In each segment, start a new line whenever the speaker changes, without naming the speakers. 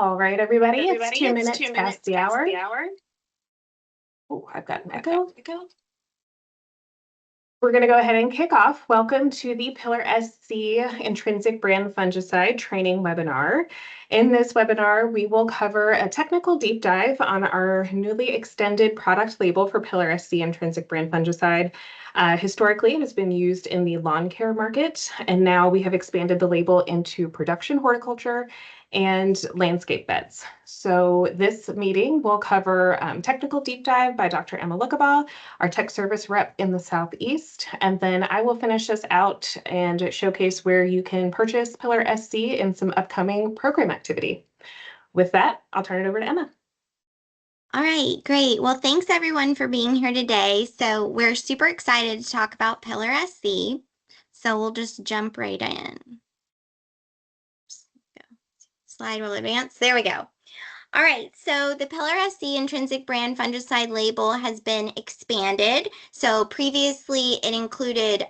All right, everybody, it's
Everybody,
2
it's
minutes
2
past
minutes
the
past
hour.
the hour.
Oh, I've got an
I've
echo.
got to go.
We're going to go ahead and kick off. Welcome to the Pillar SC Intrinsic Brand Fungicide Training Webinar. In this webinar, we will cover a technical deep dive on our newly extended product label for Pillar SC Intrinsic Brand Fungicide. Historically, it has been used in the lawn care market, and now we have expanded the label into production horticulture and landscape beds. So this meeting will cover technical deep dive by Dr. Emma Lookabaugh, our tech service rep in the Southeast. And then I will finish this out and showcase where you can purchase Pillar SC in some upcoming program activity. With that, I'll turn it over to Emma.
All right, great. Well, thanks everyone for being here today. So we're super excited to talk about Pillar SC. So we'll just jump right in. Slide will advance. There we go. All right, so the Pillar SC Intrinsic Brand Fungicide label has been expanded. So previously it included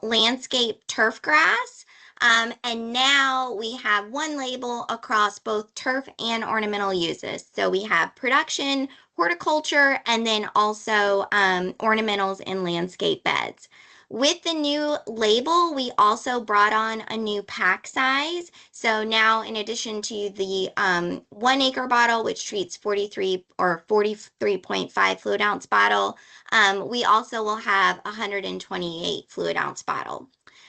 landscape turf grass, and now we have one label across both turf and ornamental uses. So we have production, horticulture, and then also ornamentals and landscape beds. With the new label, we also brought on a new pack size. So now, in addition to the 1 acre bottle, which treats 43 or 43.5 fluid ounce bottle, we also will have 128 fluid ounce bottle.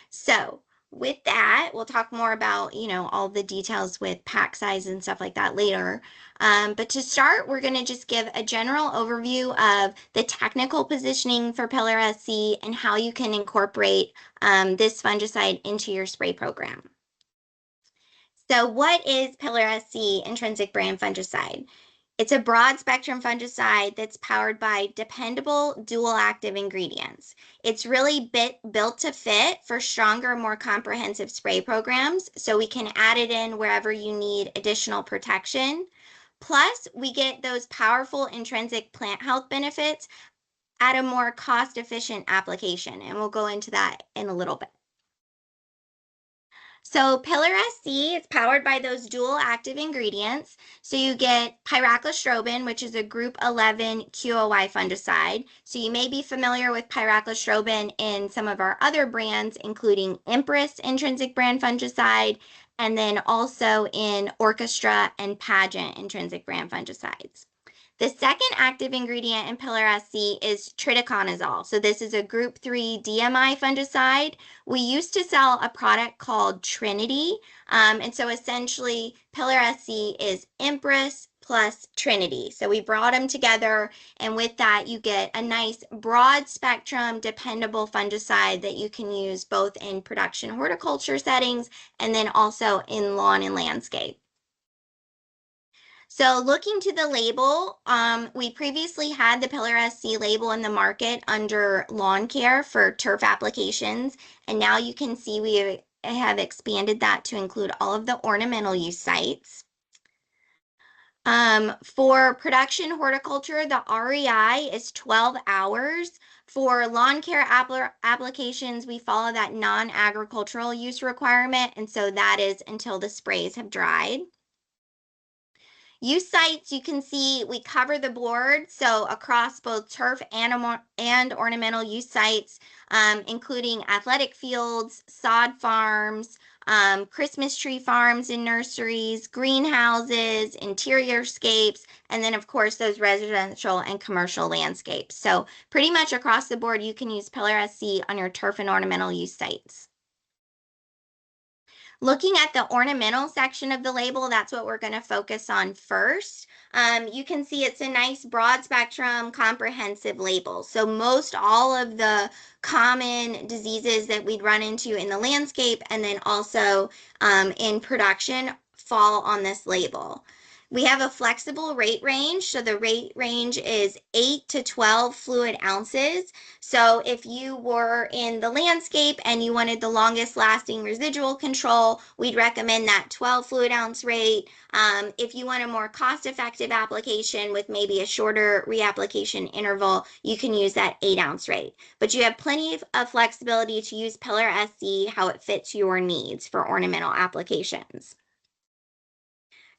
So with that, we'll talk more about, all the details with pack size and stuff like that later. But to start, we're going to just give a general overview of the technical positioning for Pillar SC and how you can incorporate this fungicide into your spray program. So what is Pillar SC Intrinsic Brand Fungicide? It's a broad spectrum fungicide that's powered by dependable dual active ingredients. It's really built to fit for stronger, more comprehensive spray programs, so we can add it in wherever you need additional protection. Plus, we get those powerful intrinsic plant health benefits at a more cost-efficient application, and we'll go into that in a little bit. So Pillar SC is powered by those dual active ingredients. So you get pyraclostrobin, which is a group 11 QOI fungicide. So you may be familiar with pyraclostrobin in some of our other brands, including Empress Intrinsic Brand Fungicide, and then also in Orchestra and Pageant Intrinsic Brand Fungicides. The second active ingredient in Pillar SC is triticonnazole. So this is a group 3 DMI fungicide. We used to sell a product called Trinity. And so essentially Pillar SC is Empress plus Trinity. So we brought them together, and with that you get a nice broad spectrum dependable fungicide that you can use both in production horticulture settings and then also in lawn and landscape. So looking to the label, we previously had the Pillar SC label in the market under lawn care for turf applications, and now you can see we have expanded that to include all of the ornamental use sites. For production horticulture, the REI is 12 hours. For lawn care applications, we follow that non-agricultural use requirement, and so that is until the sprays have dried. Use sites, you can see we cover the board, so across both turf and ornamental use sites, including athletic fields, sod farms, Christmas tree farms and nurseries, greenhouses, interior scapes, and then of course those residential and commercial landscapes. So pretty much across the board, you can use Pillar SC on your turf and ornamental use sites. Looking at the ornamental section of the label, that's what we're going to focus on first. You can see it's a nice broad spectrum comprehensive label. So most all of the common diseases that we'd run into in the landscape and then also in production fall on this label. We have a flexible rate range, so the rate range is 8 to 12 fluid ounces. So if you were in the landscape and you wanted the longest lasting residual control, we'd recommend that 12 fluid ounce rate. If you want a more cost-effective application with maybe a shorter reapplication interval, you can use that 8 ounce rate. But you have plenty of flexibility to use Pillar SC how it fits your needs for ornamental applications.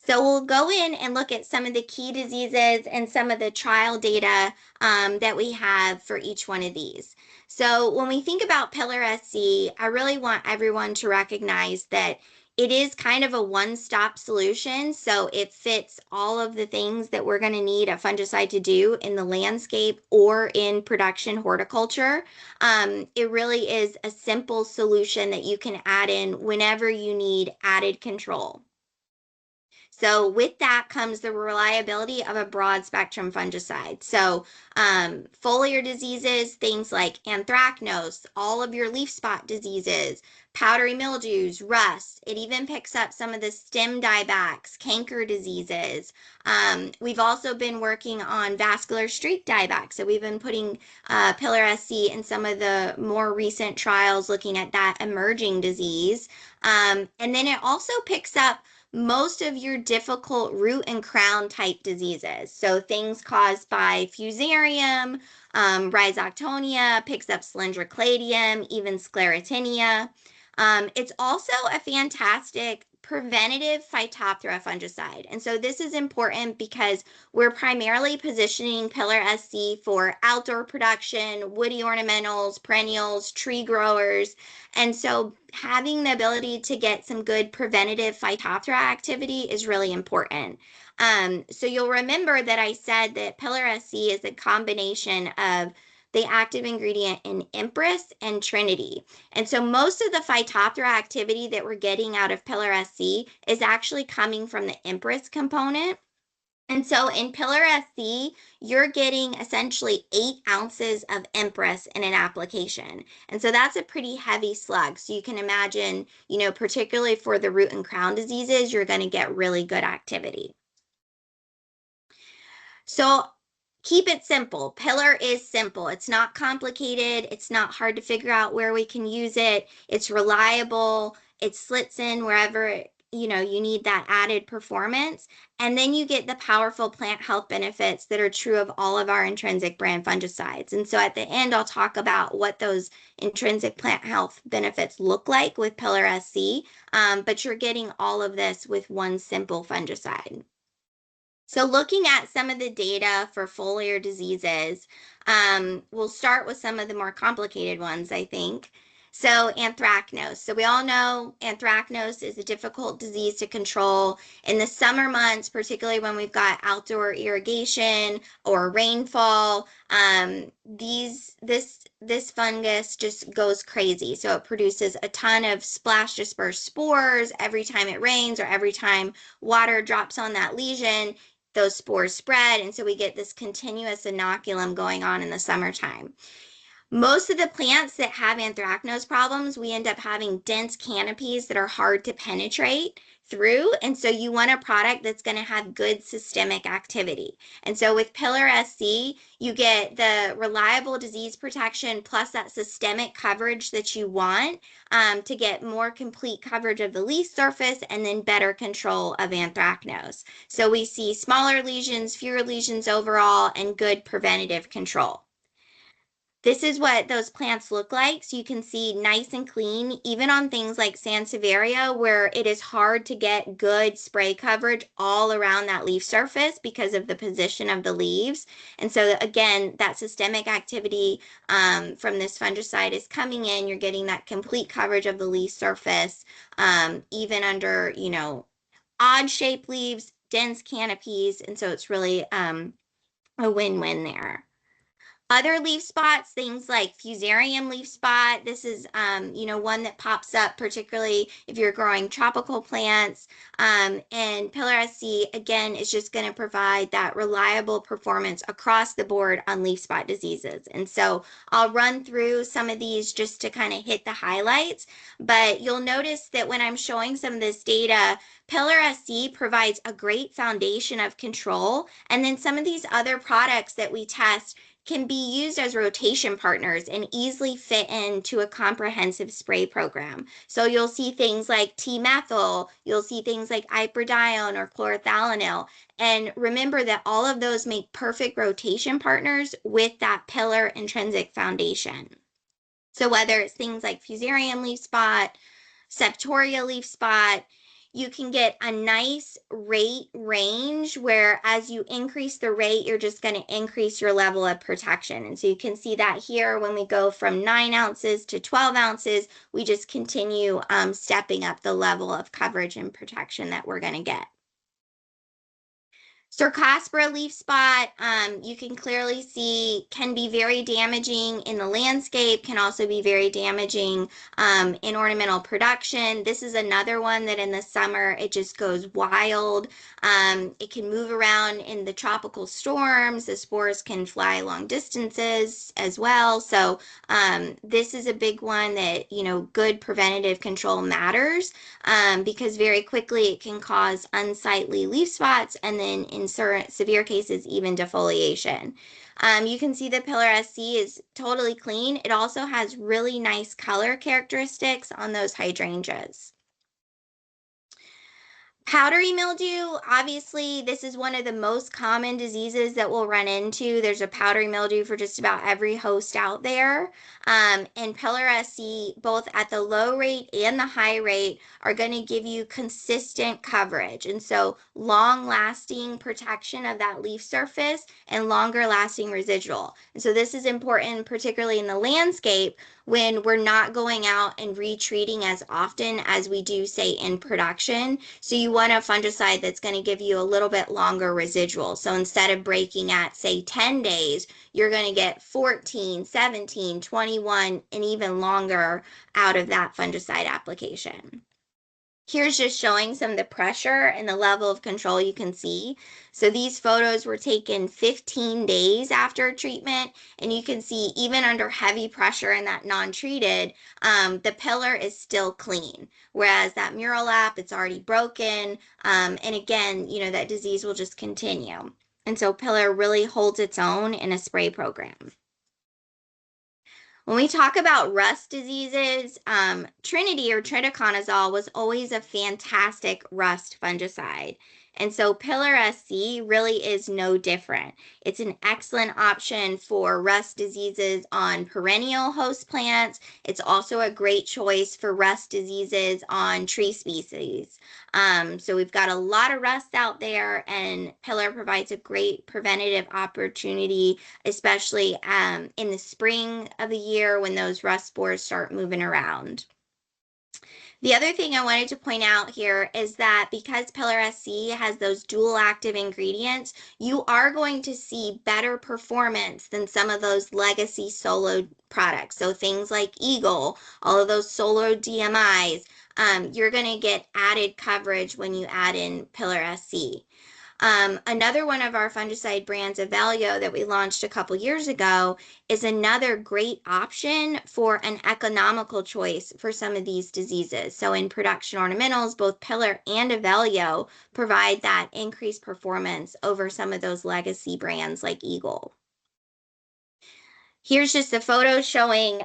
So we'll go in and look at some of the key diseases and some of the trial data that we have for each one of these. So when we think about Pillar SC, I really want everyone to recognize that it is kind of a one-stop solution. So it fits all of the things that we're going to need a fungicide to do in the landscape or in production horticulture. It really is a simple solution that you can add in whenever you need added control. So with that comes the reliability of a broad spectrum fungicide. So foliar diseases, things like anthracnose, all of your leaf spot diseases, powdery mildews, rust. It even picks up some of the stem diebacks, canker diseases. We've also been working on vascular streak dieback. So we've been putting Pillar SC in some of the more recent trials looking at that emerging disease. And then it also picks up most of your difficult root and crown type diseases. So things caused by fusarium, rhizoctonia, picks up cylindrocladium, even sclerotinia. It's also a fantastic preventative Phytophthora fungicide. And so this is important because we're primarily positioning Pillar SC for outdoor production, woody ornamentals, perennials, tree growers. And so having the ability to get some good preventative Phytophthora activity is really important. So you'll remember that I said that Pillar SC is a combination of the active ingredient in Empress and Trinity. And so most of the Phytophthora activity that we're getting out of Pillar SC is actually coming from the Empress component. And so in Pillar SC, you're getting essentially 8 ounces of Empress in an application. And so that's a pretty heavy slug. So you can imagine, particularly for the root and crown diseases, you're going to get really good activity. So keep it simple. Pillar is simple. It's not complicated. It's not hard to figure out where we can use it. It's reliable. It slits in wherever you need that added performance. And then you get the powerful plant health benefits that are true of all of our intrinsic brand fungicides. And so at the end, I'll talk about what those intrinsic plant health benefits look like with Pillar SC. But you're getting all of this with one simple fungicide. So looking at some of the data for foliar diseases, we'll start with some of the more complicated ones, I think. So anthracnose. So we all know anthracnose is a difficult disease to control in the summer months, particularly when we've got outdoor irrigation or rainfall. This fungus just goes crazy. So it produces a ton of splash dispersed spores every time it rains or every time water drops on that lesion. Those spores spread, and so we get this continuous inoculum going on in the summertime. Most of the plants that have anthracnose problems, we end up having dense canopies that are hard to penetrate through. And so you want a product that's going to have good systemic activity. And so with Pillar SC, you get the reliable disease protection plus that systemic coverage that you want to get more complete coverage of the leaf surface and then better control of anthracnose. So we see smaller lesions, fewer lesions overall, and good preventative control. This is what those plants look like. So you can see nice and clean, even on things like Sansevieria, where it is hard to get good spray coverage all around that leaf surface because of the position of the leaves. And so again, that systemic activity from this fungicide is coming in. You're getting that complete coverage of the leaf surface, even under, odd shaped leaves, dense canopies. And so it's really a win-win there. Other leaf spots, things like fusarium leaf spot. This is, one that pops up, particularly if you're growing tropical plants. And Pillar SC, again, is just going to provide that reliable performance across the board on leaf spot diseases. And so I'll run through some of these just to kind of hit the highlights. But you'll notice that when I'm showing some of this data, Pillar SC provides a great foundation of control. And then some of these other products that we test can be used as rotation partners and easily fit into a comprehensive spray program. So you'll see things like T-methyl, you'll see things like iprodione or chlorothalonil. And remember that all of those make perfect rotation partners with that Pillar intrinsic foundation. So whether it's things like fusarium leaf spot, septoria leaf spot, you can get a nice rate range where as you increase the rate, you're just going to increase your level of protection. And so you can see that here when we go from 9 ounces to 12 ounces, we just continue stepping up the level of coverage and protection that we're going to get. Cercospora leaf spot, you can clearly see can be very damaging in the landscape, can also be very damaging in ornamental production. This is another one that in the summer, it just goes wild. It can move around in the tropical storms. The spores can fly long distances as well. So this is a big one that, good preventative control matters because very quickly it can cause unsightly leaf spots and then in severe cases, even defoliation. You can see the Pillar SC is totally clean. It also has really nice color characteristics on those hydrangeas. Powdery mildew, obviously, this is one of the most common diseases that we'll run into. There's a powdery mildew for just about every host out there. And Pillar SC, both at the low rate and the high rate, are going to give you consistent coverage. And so long-lasting protection of that leaf surface and longer-lasting residual. And so this is important, particularly in the landscape, when we're not going out and retreating as often as we do, say, in production. So you want a fungicide that's going to give you a little bit longer residual. So instead of breaking at, say, 10 days, you're going to get 14, 17, 21, and even longer out of that fungicide application. Here's just showing some of the pressure and the level of control you can see. So these photos were taken 15 days after treatment, and you can see even under heavy pressure and that non-treated, the pillar is still clean. Whereas that muralap, it's already broken, and again, that disease will just continue. And so pillar really holds its own in a spray program. When we talk about rust diseases, Trinity or triticonnazole was always a fantastic rust fungicide. And so Pillar SC really is no different. It's an excellent option for rust diseases on perennial host plants. It's also a great choice for rust diseases on tree species. So we've got a lot of rust out there, and Pillar provides a great preventative opportunity, especially in the spring of the year when those rust spores start moving around. The other thing I wanted to point out here is that because Pillar SC has those dual active ingredients, you are going to see better performance than some of those legacy solo products. So things like Eagle, all of those solo DMIs, you're going to get added coverage when you add in Pillar SC. Another one of our fungicide brands, Avalio, that we launched a couple years ago, is another great option for an economical choice for some of these diseases. So in production ornamentals, both Pillar and Avalio provide that increased performance over some of those legacy brands like Eagle. Here's just a photo showing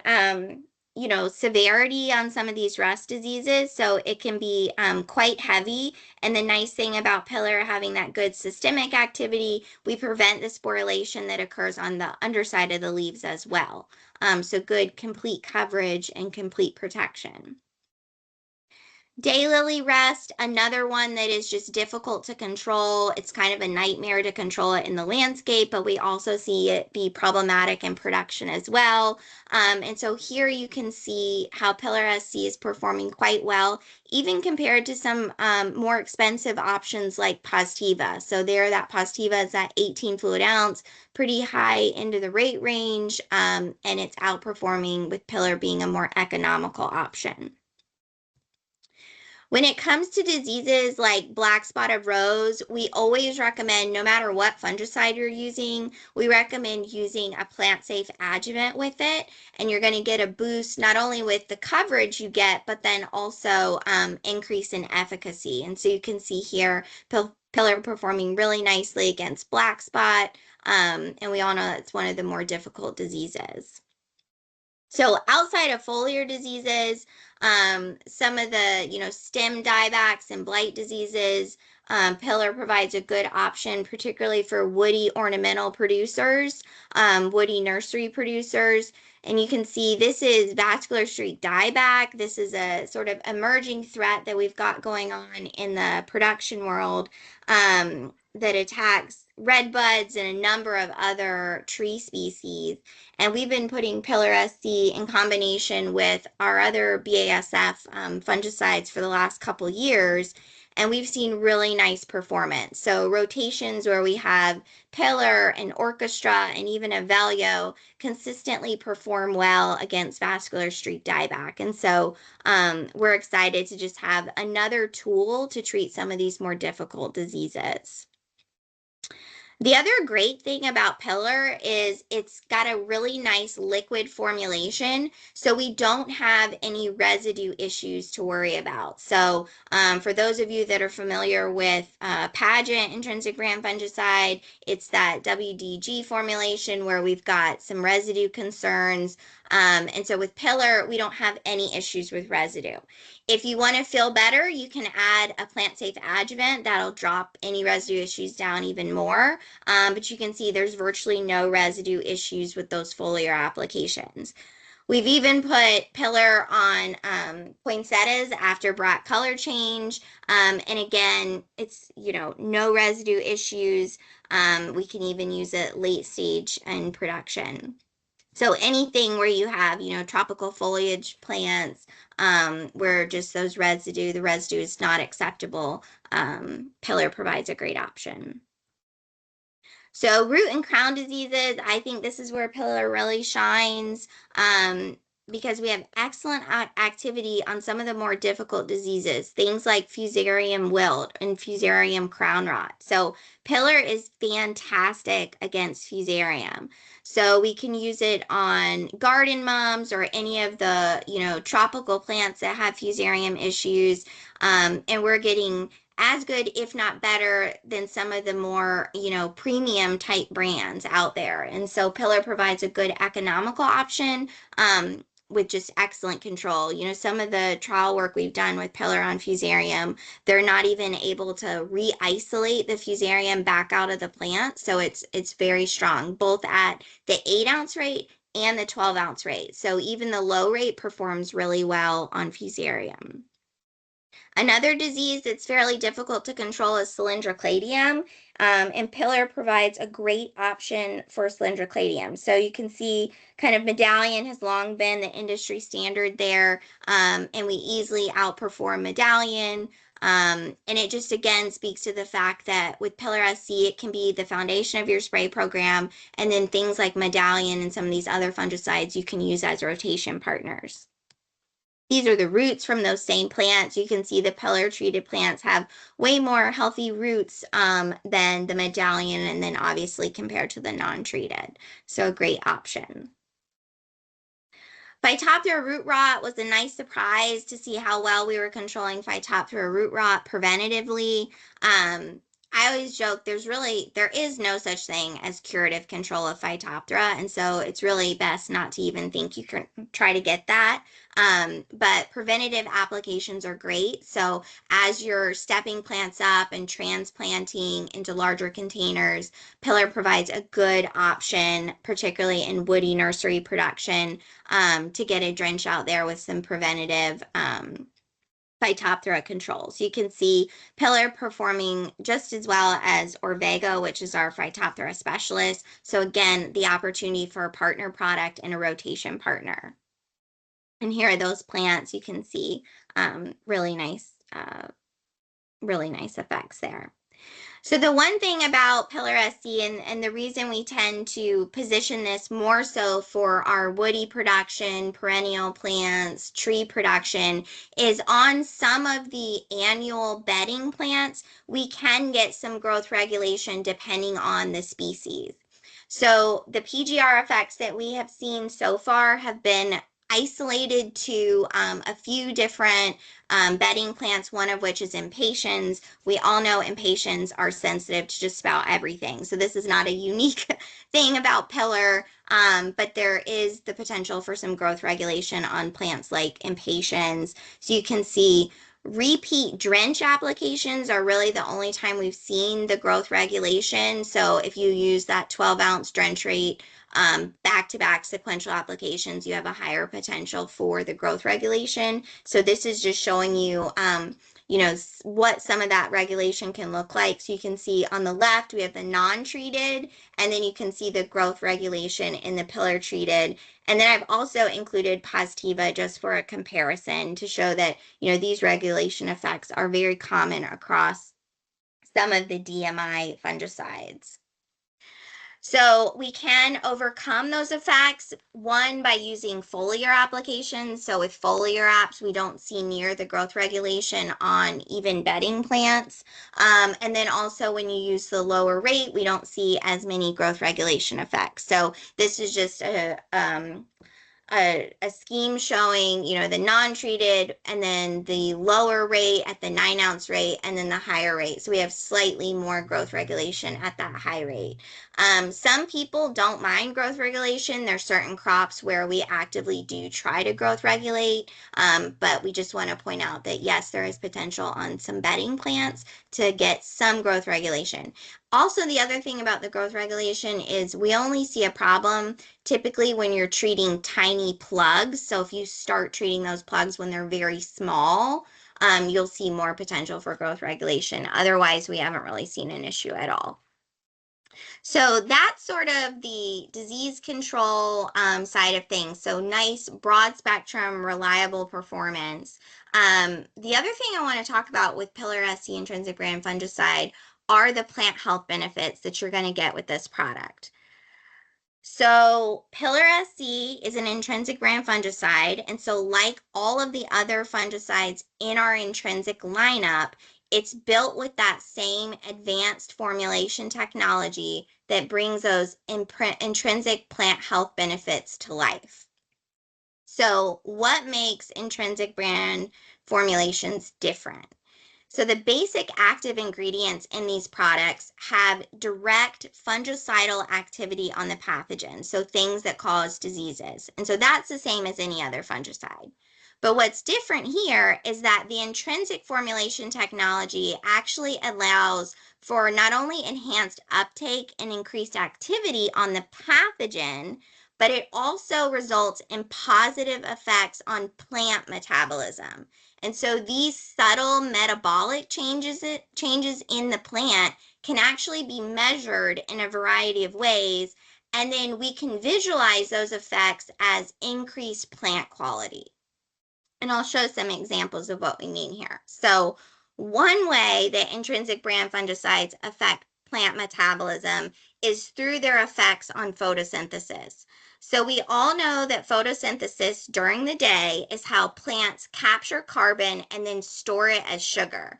severity on some of these rust diseases. So it can be quite heavy. And the nice thing about Pillar having that good systemic activity, we prevent the sporulation that occurs on the underside of the leaves as well. So good complete coverage and complete protection. Daylily rust, another one that is just difficult to control. It's kind of a nightmare to control it in the landscape, but we also see it be problematic in production as well. And so here you can see how Pillar SC is performing quite well, even compared to some more expensive options like Positiva. So there, that Positiva is at 18 fluid ounce, pretty high into the rate range, and it's outperforming with Pillar being a more economical option. When it comes to diseases like black spotted rose, we always recommend, no matter what fungicide you're using, we recommend using a plant-safe adjuvant with it, and you're going to get a boost not only with the coverage you get, but then also increase in efficacy. And so you can see here, Pillar performing really nicely against black spot, and we all know that's one of the more difficult diseases. So outside of foliar diseases, some of the, stem diebacks and blight diseases, Pillar provides a good option, particularly for woody ornamental producers, woody nursery producers. And you can see this is vascular streak dieback. This is a sort of emerging threat that we've got going on in the production world, that attacks redbuds and a number of other tree species. And we've been putting Pillar SC in combination with our other BASF fungicides for the last couple years, and we've seen really nice performance. So rotations where we have Pillar and Orchestra and even Avelio consistently perform well against vascular streak dieback. And so we're excited to just have another tool to treat some of these more difficult diseases. The other great thing about Pillar is it's got a really nice liquid formulation, so we don't have any residue issues to worry about. So for those of you that are familiar with Pageant intrinsic brand fungicide, it's that WDG formulation where we've got some residue concerns. And so with Pillar, we don't have any issues with residue. If you want to feel better, you can add a plant-safe adjuvant that'll drop any residue issues down even more. But you can see there's virtually no residue issues with those foliar applications. We've even put Pillar on poinsettias after brat color change. And again, it's, no residue issues. We can even use it late stage in production. So anything where you have, tropical foliage plants, where just the residue is not acceptable, Pillar provides a great option. So root and crown diseases, I think this is where Pillar really shines, because we have excellent activity on some of the more difficult diseases, things like fusarium wilt and fusarium crown rot. So Pillar is fantastic against fusarium. So we can use it on garden mums or any of the, tropical plants that have fusarium issues. And we're getting as good, if not better, than some of the more, premium type brands out there. And so Pillar provides a good economical option, with just excellent control. Some of the trial work we've done with Pillar on fusarium, they're not even able to re-isolate the fusarium back out of the plant. So it's very strong, both at the 8-ounce rate and the 12-ounce rate. So even the low rate performs really well on fusarium. Another disease that's fairly difficult to control is cylindrocladium, and Pillar provides a great option for cylindrocladium. So you can see kind of Medallion has long been the industry standard there, and we easily outperform Medallion. And it just again speaks to the fact that with Pillar SC, it can be the foundation of your spray program, and then things like Medallion and some of these other fungicides you can use as rotation partners. These are the roots from those same plants. You can see the Pillar treated plants have way more healthy roots than the Medallion, and then obviously compared to the non-treated. So a great option. Phytophthora root rot was a nice surprise to see how well we were controlling Phytophthora root rot preventatively. I always joke there is no such thing as curative control of Phytophthora, and so it's really best not to even think you can try to get that. But preventative applications are great. So as you're stepping plants up and transplanting into larger containers, Pillar provides a good option, particularly in woody nursery production, to get a drench out there with some preventative Phytophthora controls. You can see Pillar performing just as well as Orvego, which is our Phytophthora specialist. So again, the opportunity for a partner product and a rotation partner. And here are those plants. You can see really nice effects there. So the one thing about Pillar SC, and the reason we tend to position this more so for our woody production, perennial plants, tree production, is on some of the annual bedding plants, we can get some growth regulation depending on the species. So the PGR effects that we have seen so far have been isolated to a few different bedding plants, one of which is impatiens. We all know impatiens are sensitive to just about everything. So this is not a unique thing about Pillar, but there is the potential for some growth regulation on plants like impatiens. So you can see Repeat drench applications are really the only time we've seen the growth regulation. So if you use that 12-ounce drench rate, back-to-back sequential applications, you have a higher potential for the growth regulation. So this is just showing you, what some of that regulation can look like. So you can see on the left, we have the non-treated, and then you can see the growth regulation in the pillar treated. And then I've also included Positiva just for a comparison to show that, these regulation effects are very common across some of the DMI fungicides. So we can overcome those effects, one, by using foliar applications. So with foliar apps, we don't see near the growth regulation on even bedding plants. And then also when you use the lower rate, we don't see as many growth regulation effects. So this is just a scheme showing, the non-treated and then the lower rate at the 9-ounce rate and then the higher rate. So we have slightly more growth regulation at that high rate. Some people don't mind growth regulation. There's certain crops where we actively do try to growth regulate, but we just want to point out that yes, there is potential on some bedding plants to get some growth regulation. Also, the other thing about the growth regulation is we only see a problem typically when you're treating tiny plugs. So if you start treating those plugs when they're very small, you'll see more potential for growth regulation. Otherwise, we haven't really seen an issue at all. So that's sort of the disease control side of things. So nice, broad spectrum, reliable performance. The other thing I want to talk about with Pillar SC Intrinsic Brand Fungicide are the plant health benefits that you're going to get with this product. So Pillar SC is an intrinsic brand fungicide, and so like all of the other fungicides in our intrinsic lineup, it's built with that same advanced formulation technology that brings those intrinsic plant health benefits to life. So what makes intrinsic brand formulations different? So the basic active ingredients in these products have direct fungicidal activity on the pathogen, so things that cause diseases. And so that's the same as any other fungicide. But what's different here is that the intrinsic formulation technology actually allows for not only enhanced uptake and increased activity on the pathogen, but it also results in positive effects on plant metabolism. And so these subtle metabolic changes in the plant can actually be measured in a variety of ways, and then we can visualize those effects as increased plant quality. And I'll show some examples of what we mean here. So one way that intrinsic brand fungicides affect plant metabolism is through their effects on photosynthesis. So we all know that photosynthesis during the day is how plants capture carbon and then store it as sugar.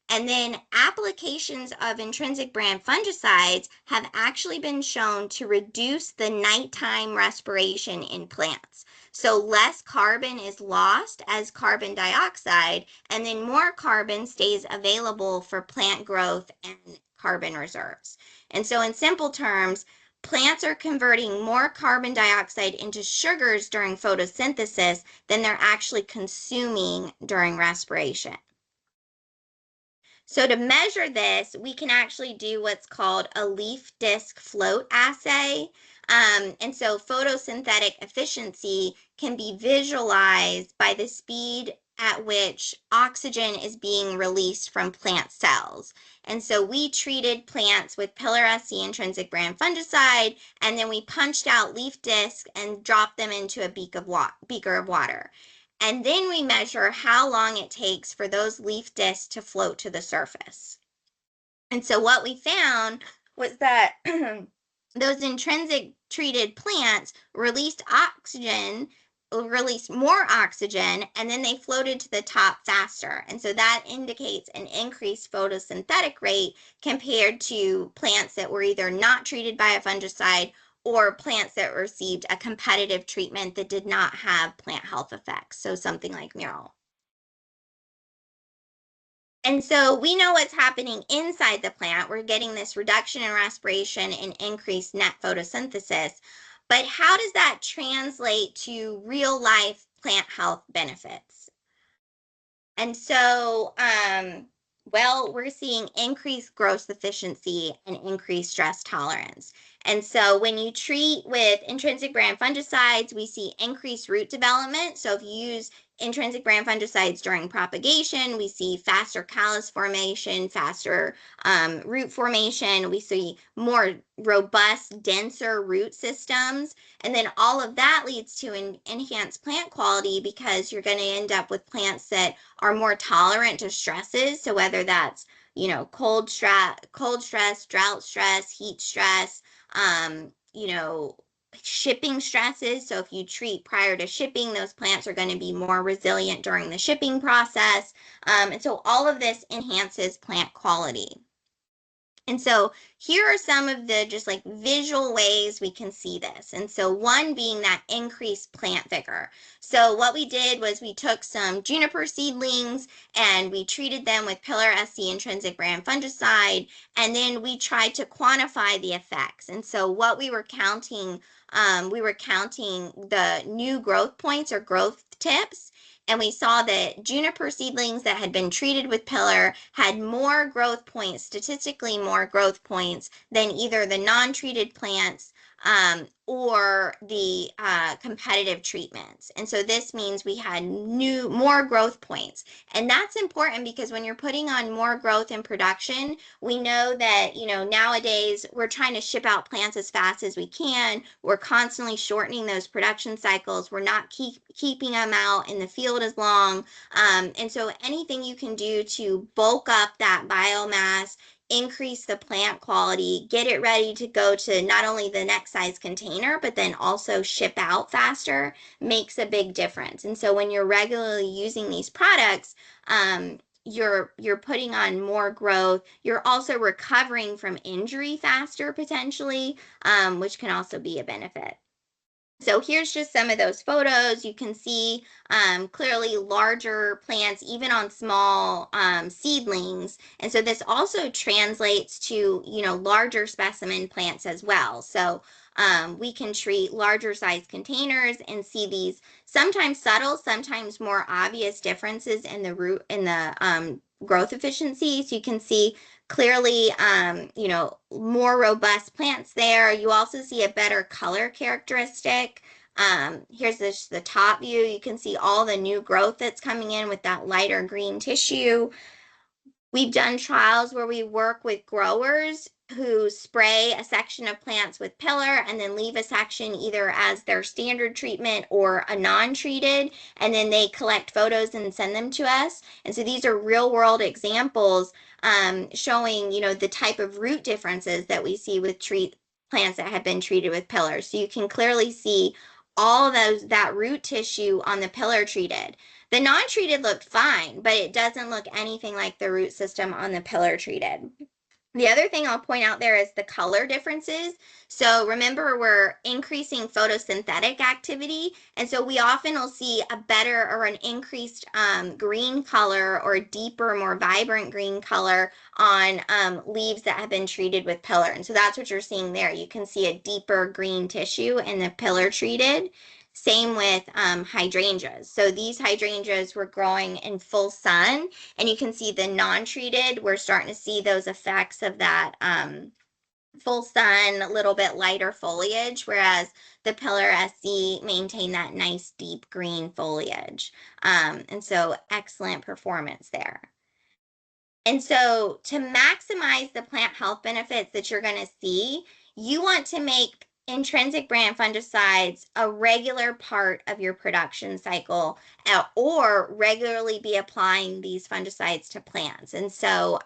And then applications of intrinsic brand fungicides have actually been shown to reduce the nighttime respiration in plants. So less carbon is lost as carbon dioxide, and then more carbon stays available for plant growth and carbon reserves. And so in simple terms, plants are converting more carbon dioxide into sugars during photosynthesis than they're actually consuming during respiration. So to measure this, we can actually do what's called a leaf disc float assay. And so photosynthetic efficiency can be visualized by the speed at which oxygen is being released from plant cells. And so we treated plants with Pillar SC Intrinsic Brand Fungicide, and then we punched out leaf discs and dropped them into a beaker of water. And then we measure how long it takes for those leaf discs to float to the surface. And so what we found was that those intrinsic treated plants released more oxygen, and then they floated to the top faster. And so that indicates an increased photosynthetic rate compared to plants that were either not treated by a fungicide or plants that received a competitive treatment that did not have plant health effects, so something like Mural. And so we know what's happening inside the plant. We're getting this reduction in respiration and increased net photosynthesis. But how does that translate to real life plant health benefits? And so, well, we're seeing increased growth efficiency and increased stress tolerance. And so when you treat with intrinsic brand fungicides, we see increased root development. So if you use intrinsic brand fungicides during propagation, we see faster callus formation, faster root formation. We see more robust, denser root systems. And then all of that leads to enhanced plant quality because you're going to end up with plants that are more tolerant to stresses. So whether that's, cold stress, drought stress, heat stress, shipping stresses. So if you treat prior to shipping, those plants are going to be more resilient during the shipping process. And so all of this enhances plant quality. And so here are some of the just like visual ways we can see this. And so one being that increased plant vigor. So what we did was we took some juniper seedlings and we treated them with Pillar SC Intrinsic brand fungicide, and then we tried to quantify the effects. And so what we were counting the new growth points or growth tips, and we saw that juniper seedlings that had been treated with Pillar had more growth points, statistically more growth points than either the non-treated plants or the competitive treatments. And so this means we had more growth points. And that's important because when you're putting on more growth in production, we know that, nowadays we're trying to ship out plants as fast as we can. We're constantly shortening those production cycles. We're not keeping them out in the field as long. And so anything you can do to bulk up that biomass, increase the plant quality, get it ready to go to not only the next size container, but then also ship out faster makes a big difference. And so when you're regularly using these products, you're putting on more growth. You're also recovering from injury faster potentially, which can also be a benefit. So here's just some of those photos. You can see clearly larger plants, even on small seedlings. And so this also translates to, larger specimen plants as well. So we can treat larger size containers and see these sometimes subtle, sometimes more obvious differences in the growth efficiency. So you can see clearly, more robust plants there. You also see a better color characteristic. Here's the top view. You can see all the new growth that's coming in with that lighter green tissue. We've done trials where we work with growers who spray a section of plants with Pillar and then leave a section either as their standard treatment or a non-treated, and then they collect photos and send them to us. And so these are real world examples showing, the type of root differences that we see with plants that have been treated with Pillar. So you can clearly see all that root tissue on the Pillar treated. The non-treated looked fine, but it doesn't look anything like the root system on the Pillar treated. The other thing I'll point out there is the color differences. So remember, we're increasing photosynthetic activity. And so we often will see a better or an increased green color or a deeper, more vibrant green color on leaves that have been treated with Pillar. And so that's what you're seeing there. You can see a deeper green tissue in the Pillar treated. Same with hydrangeas. So these hydrangeas were growing in full sun, and you can see the non-treated, we're starting to see those effects of that full sun, a little bit lighter foliage, whereas the Pillar SC maintain that nice deep green foliage. And so excellent performance there. And so to maximize the plant health benefits that you're going to see, you want to make intrinsic brand fungicides a regular part of your production cycle, or regularly be applying these fungicides to plants. And so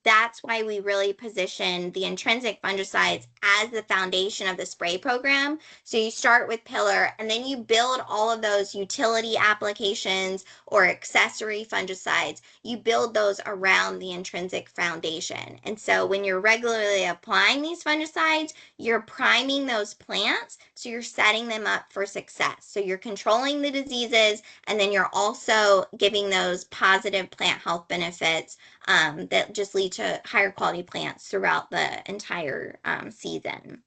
that's why we really position the intrinsic fungicides as the foundation of the spray program. So you start with Pillar, and then you build all of those utility applications or accessory fungicides. You build those around the intrinsic foundation. And so when you're regularly applying these fungicides, you're priming those plants, so you're setting them up for success. So you're controlling the diseases, and then you're also giving those positive plant health benefits that just lead to higher quality plants throughout the entire season.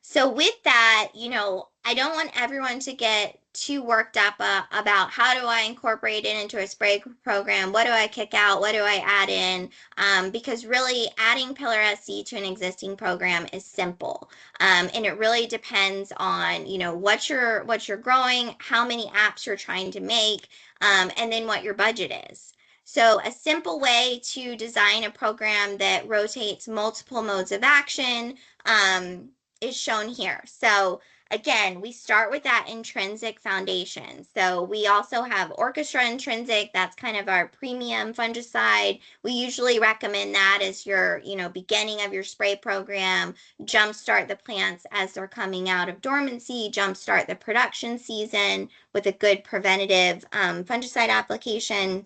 So with that, I don't want everyone to get too worked up about how do I incorporate it into a spray program? What do I kick out? What do I add in? Because really adding Pillar SC to an existing program is simple. And it really depends on, what you're growing, how many apps you're trying to make, and then what your budget is. So a simple way to design a program that rotates multiple modes of action, is shown here. So again, we start with that intrinsic foundation. So we also have Orchestra Intrinsic. That's kind of our premium fungicide. We usually recommend that as your, beginning of your spray program. Jumpstart the plants as they're coming out of dormancy. Jumpstart the production season with a good preventative fungicide application.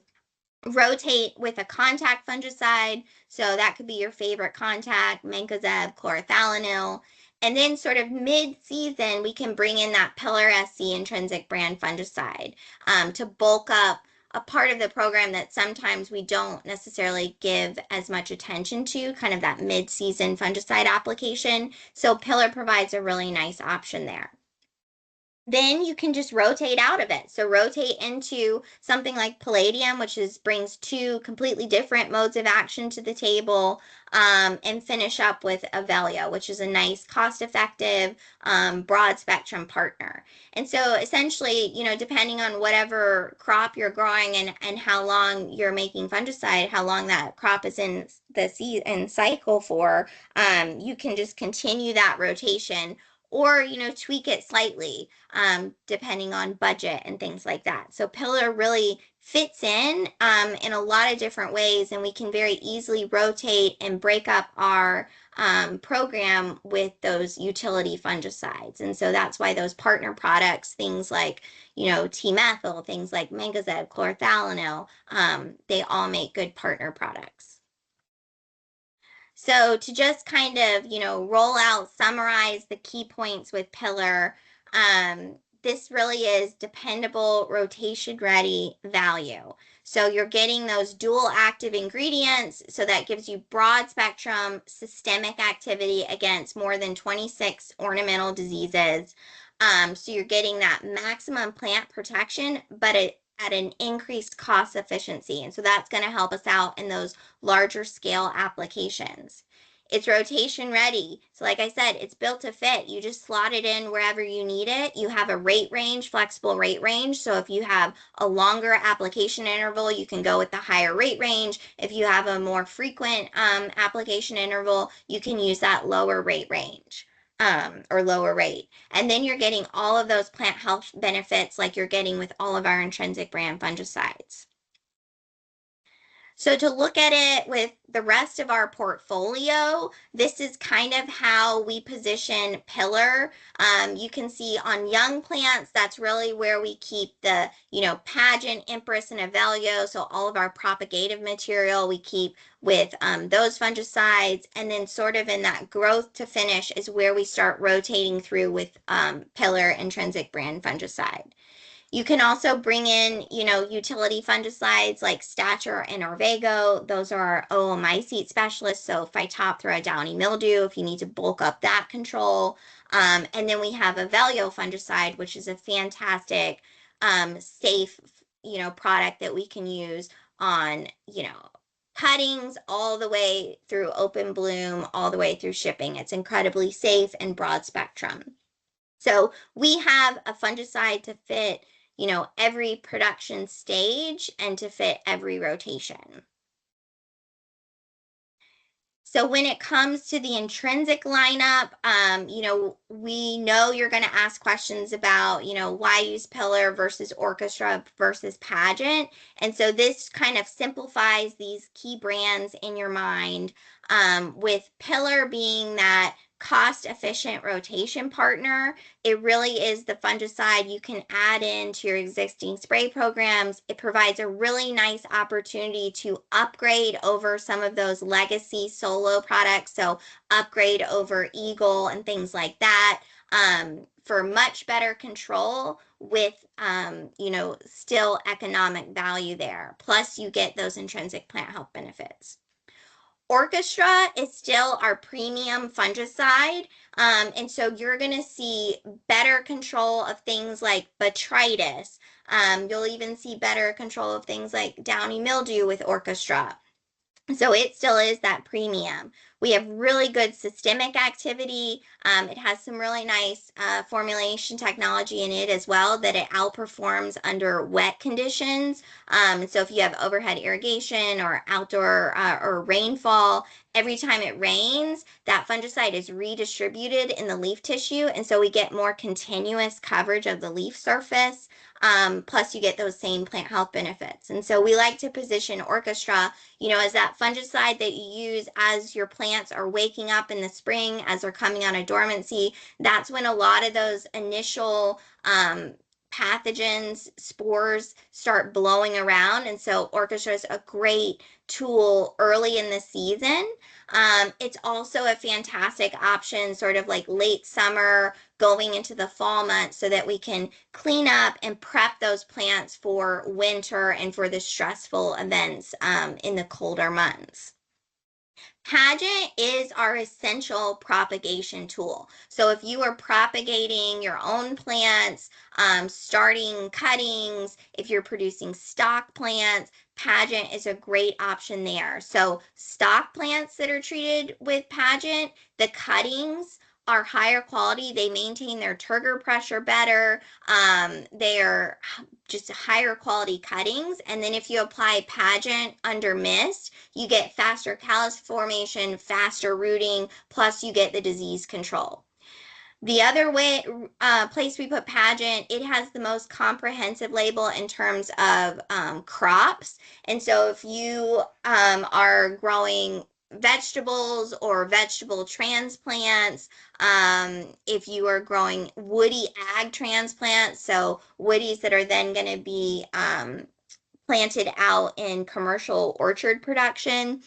Rotate with a contact fungicide. So that could be your favorite contact, mancozeb, chlorothalonil. And then sort of mid-season, we can bring in that Pillar SC Intrinsic brand fungicide to bulk up a part of the program that sometimes we don't necessarily give as much attention to, kind of that mid-season fungicide application. So Pillar provides a really nice option there. Then you can just rotate out of it. So rotate into something like palladium, which brings two completely different modes of action to the table, and finish up with Avelio, which is a nice, cost-effective, broad spectrum partner. And so essentially, depending on whatever crop you're growing and how long you're making fungicide, how long that crop is in the season cycle for, you can just continue that rotation or tweak it slightly, depending on budget and things like that. So Pillar really fits in a lot of different ways, and we can very easily rotate and break up our program with those utility fungicides. And so that's why those partner products, things like T-methyl, things like mancozeb, chlorothalonil, they all make good partner products. So to just kind of, roll out, summarize the key points with Pillar, this really is dependable, rotation ready value. So you're getting those dual active ingredients, so that gives you broad spectrum systemic activity against more than 26 ornamental diseases. So you're getting that maximum plant protection, but at an increased cost efficiency. And so that's going to help us out in those larger scale applications. It's rotation ready. So like I said, it's built to fit. You just slot it in wherever you need it. You have a rate range, flexible rate range. So if you have a longer application interval, you can go with the higher rate range. If you have a more frequent application interval, you can use that lower rate range. Or lower rate. And then you're getting all of those plant health benefits like you're getting with all of our intrinsic brand fungicides. So to look at it with the rest of our portfolio, this is kind of how we position Pillar. You can see on young plants, that's really where we keep the, Pageant, Empress, and Avelio. So all of our propagative material we keep with those fungicides. And then sort of in that growth to finish is where we start rotating through with Pillar Intrinsic brand fungicide. You can also bring in, utility fungicides like Stature and Orvego. Those are our oomycete specialists. So Phytophthora downy mildew, if you need to bulk up that control. And then we have Avelio fungicide, which is a fantastic, safe, product that we can use on, cuttings all the way through open bloom, all the way through shipping. It's incredibly safe and broad spectrum. So we have a fungicide to fit, every production stage and to fit every rotation. So when it comes to the intrinsic lineup, we know you're going to ask questions about, why use Pillar versus Orchestra versus Pageant. And so this kind of simplifies these key brands in your mind, with Pillar being that cost-efficient rotation partner. It really is the fungicide you can add into your existing spray programs. It provides a really nice opportunity to upgrade over some of those legacy solo products. So upgrade over Eagle and things like that, for much better control with, still economic value there. Plus you get those intrinsic plant health benefits. Orchestra is still our premium fungicide. And so you're going to see better control of things like botrytis. You'll even see better control of things like downy mildew with Orchestra. So it still is that premium. We have really good systemic activity. It has some really nice formulation technology in it as well that it outperforms under wet conditions. So if you have overhead irrigation or outdoor or rainfall, every time it rains, that fungicide is redistributed in the leaf tissue. And so we get more continuous coverage of the leaf surface. Plus you get those same plant health benefits. And so we like to position Orchestra, as that fungicide that you use as your plants are waking up in the spring, as they're coming out of dormancy. That's when a lot of those initial pathogens, spores start blowing around. And so Orchestra is a great tool early in the season. It's also a fantastic option sort of like late summer going into the fall months so that we can clean up and prep those plants for winter and for the stressful events in the colder months. Pageant is our essential propagation tool. So if you are propagating your own plants, starting cuttings, if you're producing stock plants, Pageant is a great option there. So stock plants that are treated with Pageant, the cuttings are higher quality. They maintain their turgor pressure better. They're just higher quality cuttings. And then if you apply Pageant under mist, you get faster callus formation, faster rooting, plus you get the disease control. The other place we put Pageant, it has the most comprehensive label in terms of crops. And so if you are growing vegetables or vegetable transplants, if you are growing woody ag transplants, so woodies that are then going to be planted out in commercial orchard production,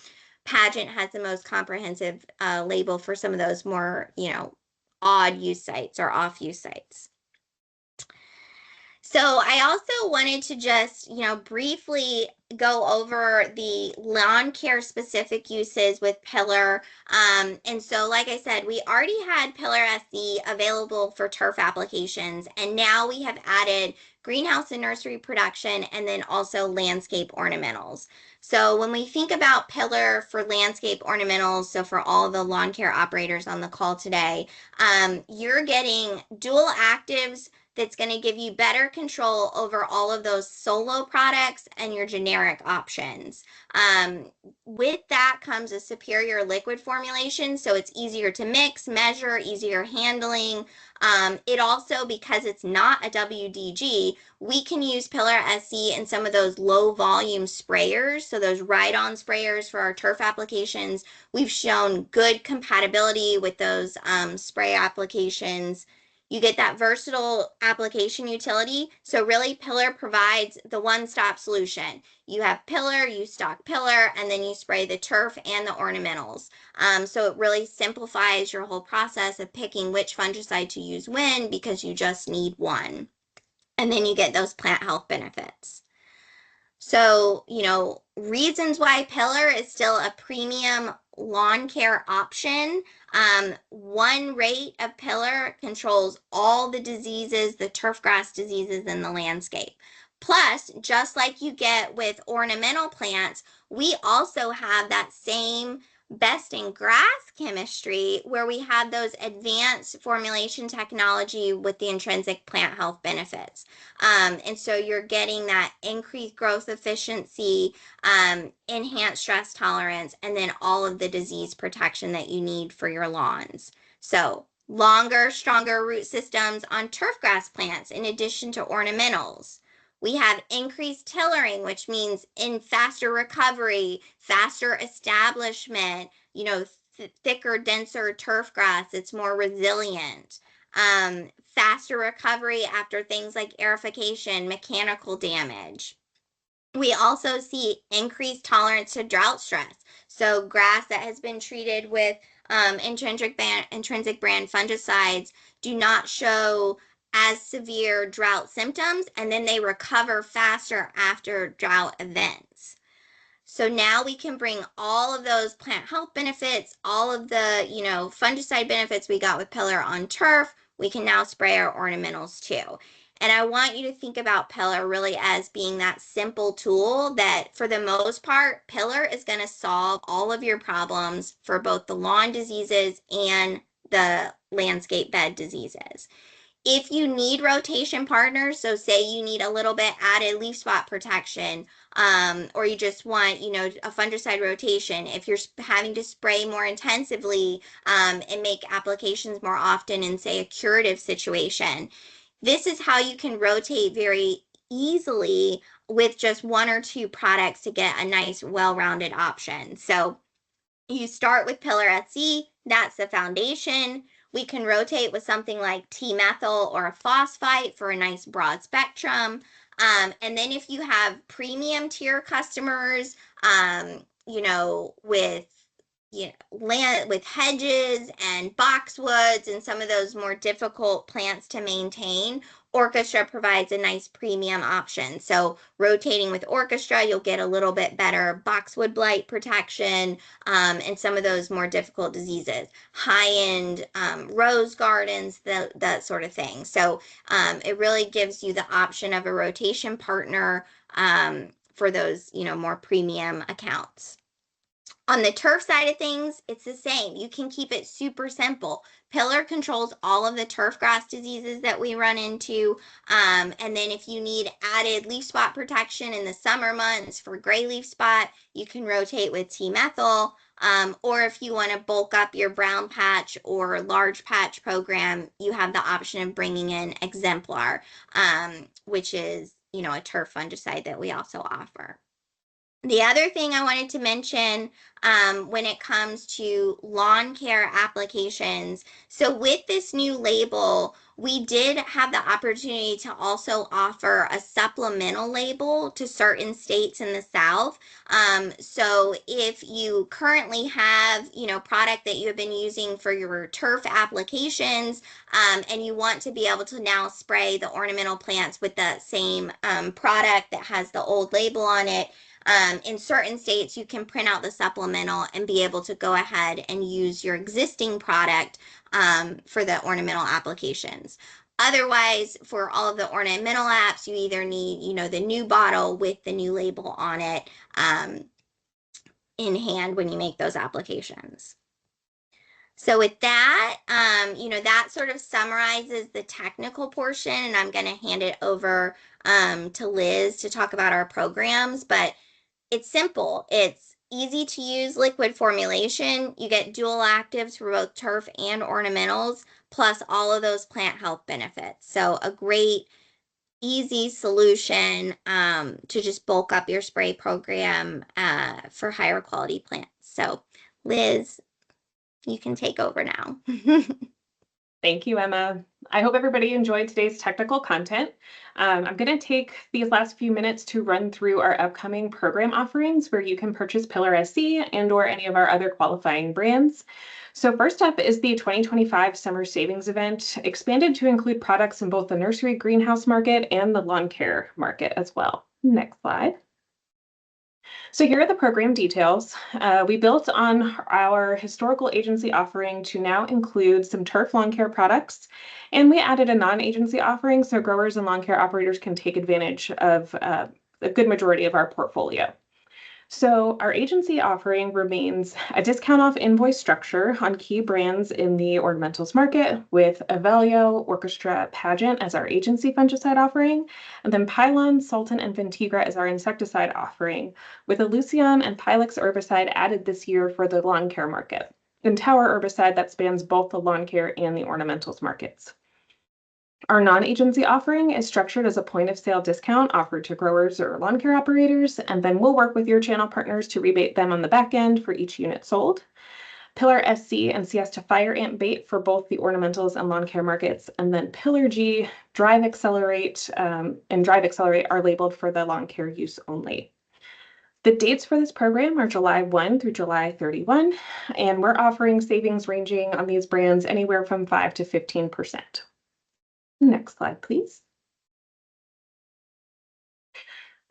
Pageant has the most comprehensive label for some of those more, odd use sites or off use sites. So I also wanted to just, briefly go over the lawn care specific uses with Pillar. And so, like I said, we already had Pillar SC available for turf applications, and now we have added greenhouse and nursery production, and then also landscape ornamentals. So when we think about Pillar for landscape ornamentals, so for all the lawn care operators on the call today, you're getting dual actives that's going to give you better control over all of those solo products and your generic options. With that comes a superior liquid formulation, so it's easier to mix, measure, easier handling. It also, because it's not a WDG, we can use Pillar SC in some of those low volume sprayers, so those ride-on sprayers for our turf applications. We've shown good compatibility with those spray applications. You get that versatile application utility. So really Pillar provides the one-stop solution. You have Pillar, you stock Pillar, and then you spray the turf and the ornamentals. So it really simplifies your whole process of picking which fungicide to use when, because you just need one. And then you get those plant health benefits. So, reasons why Pillar is still a premium lawn care option. One rate of Pillar controls all the diseases, the turfgrass diseases in the landscape. Plus, just like you get with ornamental plants, we also have that same best in grass chemistry where we have those advanced formulation technology with the intrinsic plant health benefits. And so you're getting that increased growth efficiency, enhanced stress tolerance, and then all of the disease protection that you need for your lawns. So longer, stronger root systems on turfgrass plants in addition to ornamentals. We have increased tillering, which means in faster recovery, faster establishment, thicker, denser turf grass. It's more resilient. Faster recovery after things like aerification, mechanical damage. We also see increased tolerance to drought stress. So grass that has been treated with intrinsic brand fungicides do not show as severe drought symptoms, and then they recover faster after drought events. So now we can bring all of those plant health benefits, all of the, fungicide benefits we got with Pillar on turf, we can now spray our ornamentals too. And I want you to think about Pillar really as being that simple tool that, for the most part, Pillar is going to solve all of your problems for both the lawn diseases and the landscape bed diseases. If you need rotation partners, so say you need a little bit added leaf spot protection, or you just want, a fungicide rotation, if you're having to spray more intensively, and make applications more often in, say, a curative situation, this is how you can rotate very easily with just one or two products to get a nice, well-rounded option. So you start with Pillar SC, that's the foundation. We can rotate with something like T-methyl or a phosphite for a nice broad spectrum. And then if you have premium tier customers, with land with hedges and boxwoods and some of those more difficult plants to maintain, Orchestra provides a nice premium option. So rotating with Orchestra, you'll get a little bit better boxwood blight protection, and some of those more difficult diseases, high-end rose gardens, that sort of thing. So it really gives you the option of a rotation partner for those, more premium accounts. On the turf side of things, it's the same. You can keep it super simple. Pillar controls all of the turf grass diseases that we run into. And then if you need added leaf spot protection in the summer months for gray leaf spot, you can rotate with T-methyl. Or if you want to bulk up your brown patch or large patch program, you have the option of bringing in Exemplar, which is, a turf fungicide that we also offer. The other thing I wanted to mention, when it comes to lawn care applications, so with this new label, we did have the opportunity to also offer a supplemental label to certain states in the South. So if you currently have, product that you have been using for your turf applications, and you want to be able to now spray the ornamental plants with that same product that has the old label on it, in certain states, you can print out the supplemental and be able to go ahead and use your existing product for the ornamental applications. Otherwise, for all of the ornamental apps, you either need, the new bottle with the new label on it in hand when you make those applications. So with that, that sort of summarizes the technical portion, and I'm going to hand it over to Liz to talk about our programs. But it's simple. It's easy to use liquid formulation. You get dual actives for both turf and ornamentals, plus all of those plant health benefits. So a great, easy solution to just bulk up your spray program for higher quality plants. So Liz, you can take over now.
Thank you, Emma. I hope everybody enjoyed today's technical content. I'm going to take these last few minutes to run through our upcoming program offerings where you can purchase Pillar SC and or any of our other qualifying brands. So first up is the 2025 Summer Savings Event, expanded to include products in both the nursery greenhouse market and the lawn care market as well. Next slide. So here are the program details. We built on our historical agency offering to now include some turf lawn care products, and we added a non-agency offering so growers and lawn care operators can take advantage of a good majority of our portfolio. So our agency offering remains a discount off invoice structure on key brands in the ornamentals market, with Avelio, Orchestra, Pageant as our agency fungicide offering, and then Pylon, Sultan, and Ventigra as our insecticide offering, with a Lucion and Pilex herbicide added this year for the lawn care market, and Tower herbicide that spans both the lawn care and the ornamentals markets. Our non-agency offering is structured as a point of sale discount offered to growers or lawn care operators, and then we'll work with your channel partners to rebate them on the back end for each unit sold. Pillar SC and Siesta Fire Ant Bait for both the ornamentals and lawn care markets, and then Pillar G, Drive Accelerate, and Drive Accelerate are labeled for the lawn care use only. The dates for this program are July 1 through July 31, and we're offering savings ranging on these brands anywhere from 5 to 15%. Next slide, please.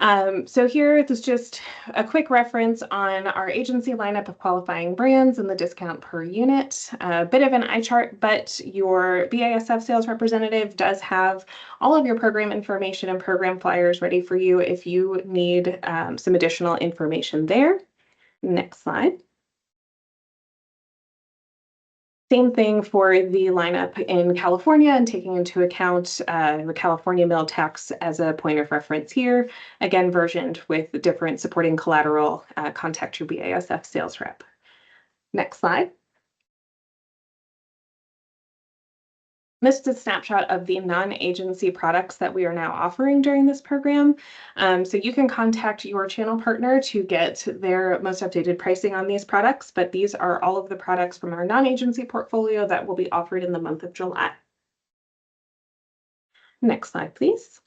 So here, this is just a quick reference on our agency lineup of qualifying brands and the discount per unit. A bit of an eye chart, but your BASF sales representative does have all of your program information and program flyers ready for you if you need some additional information there. Next slide. Same thing for the lineup in California and taking into account the California mill tax as a point of reference here. Again, versioned with different supporting collateral. Contact your BASF sales rep. Next slide. This is a snapshot of the non-agency products that we are now offering during this program. So you can contact your channel partner to get their most updated pricing on these products, but these are all of the products from our non-agency portfolio that will be offered in the month of July. Next slide, please.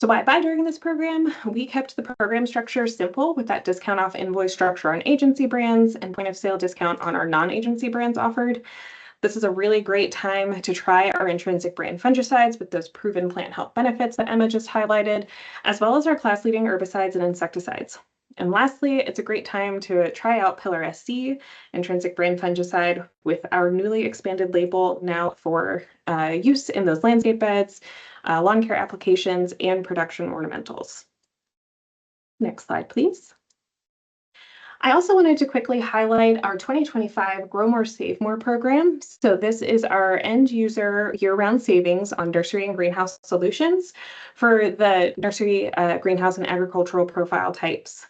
So why buy during this program? We kept the program structure simple with that discount off invoice structure on agency brands and point of sale discount on our non-agency brands offered. This is a really great time to try our intrinsic brand fungicides with those proven plant health benefits that Emma just highlighted, as well as our class-leading herbicides and insecticides. And lastly, it's a great time to try out Pillar SC Intrinsic brand fungicide with our newly expanded label now for use in those landscape beds, lawn care applications, and production ornamentals. Next slide, please. I also wanted to quickly highlight our 2025 Grow More, Save More program. So this is our end user year-round savings on nursery and greenhouse solutions for the nursery, greenhouse, and agricultural profile types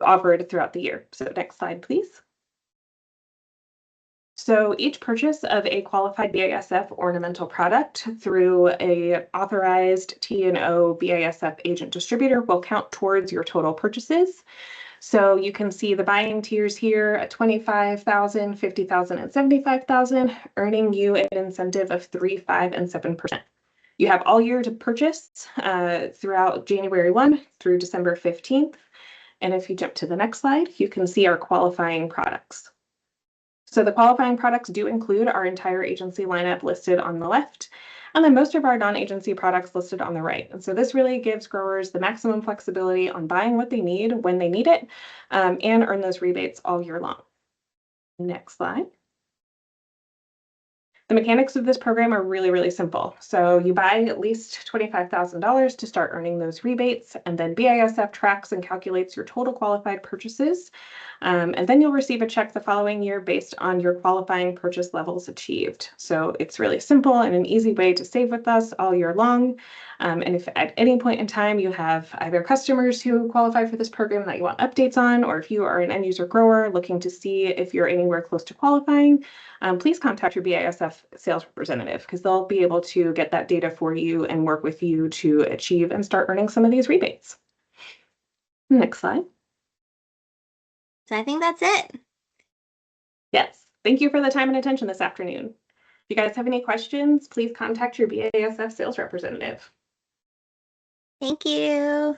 offered throughout the year. So next slide, please. So each purchase of a qualified BASF ornamental product through a authorized T&O BASF agent distributor will count towards your total purchases. So you can see the buying tiers here at $25,000, $50,000, and $75,000, earning you an incentive of 3%, 5%, and 7%. You have all year to purchase throughout January 1 through December 15th. And if you jump to the next slide, you can see our qualifying products. So the qualifying products do include our entire agency lineup listed on the left, and then most of our non-agency products listed on the right. And so this really gives growers the maximum flexibility on buying what they need when they need it, and earn those rebates all year long. Next slide. The mechanics of this program are really, really simple. So you buy at least $25,000 to start earning those rebates, and then BASF tracks and calculates your total qualified purchases. And then you'll receive a check the following year based on your qualifying purchase levels achieved. So it's really simple and an easy way to save with us all year long. And if at any point in time you have either customers who qualify for this program that you want updates on, or if you are an end user grower looking to see if you're anywhere close to qualifying, please contact your BASF sales representative because they'll be able to get that data for you and work with you to achieve and start earning some of these rebates. Next slide.
So I think that's it.
Yes, thank you for the time and attention this afternoon. If you guys have any questions, please contact your BASF sales representative.
Thank you.